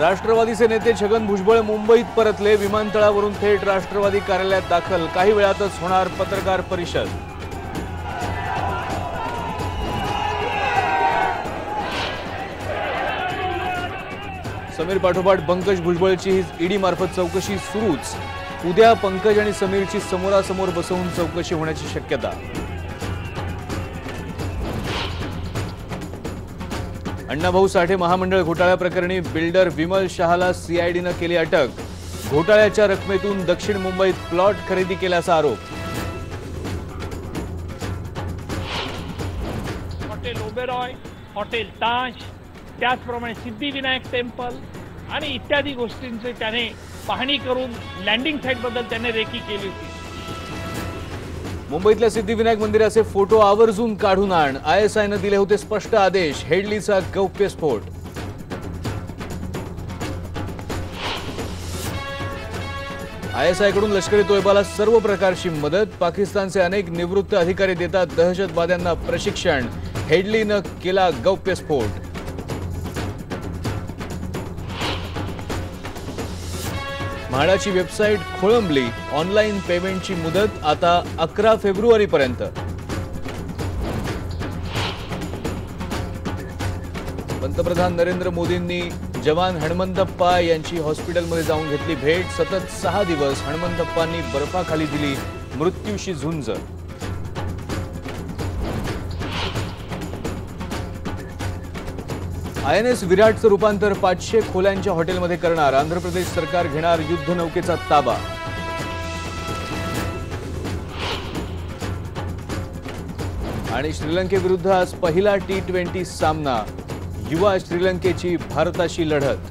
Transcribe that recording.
राष्ट्रवादीचे नेते छगन भुजबळ मुंबईत परतले। विमानतळावरून थेट राष्ट्रवादी कार्यालयात दाखल। काही वेळातच होणार पत्रकार परिषद। समीर पाठोपाठ पंकज भुजबळची ईडी मार्फत चौकशी सुरूच। उद्या पंकज आणि समीरची समोरासमोर बसवून चौकशी होण्याची शक्यता। अण्णाभाऊ साठे महामंडळ घोटाळा प्रकरणी बिल्डर विमल शहाला सीआयडीने केली अटक। घोटाळ्याच्या रकमेतून दक्षिण मुंबईत प्लॉट खरेदी केल्याचा आरोप। हॉटेल ओबेरॉय, हॉटेल ताज, त्याचप्रमाणे सिद्धिविनायक टेम्पल आणि इत्यादी गोष्टींचे त्याने पाहणी करून लँडिंग साइटबद्दल त्याने रेकी केली होती। मुंबईतल्या सिद्धिविनायक मंदिराचे फोटो आवर्जून काढून आण। आयएसआयने दिले होते स्पष्ट आदेश। हेडलीचा गौप्यस्फोट। आयएसआयकडून लष्करी तोयबाला सर्व प्रकारची मदत। पाकिस्तानचे अनेक निवृत्त अधिकारी देतात दहशतवाद्यांना प्रशिक्षण। हेडलीने केला गौप्यस्फोट। म्हाडाची वेबसाईट खोळंबली। ऑनलाईन पेमेंटची मुदत आता 11 फेब्रुवारीपर्यंत। पंतप्रधान नरेंद्र मोदींनी जवान हणमंतप्पा यांची हॉस्पिटलमध्ये जाऊन घेतली भेट। सतत 6 दिवस हणमंतप्पांनी बर्फाखाली दिली मृत्यूशी झुंज। आयएनएस विराटचं रूपांतर 500 खोल्यांच्या हॉटेलमध्ये करणार। आंध्र प्रदेश सरकार घेणार युद्धनौकेचा ताबा। आणि श्रीलंकेविरुद्ध आज पहिला T20 सामना। युवा श्रीलंकेची भारताशी लढत।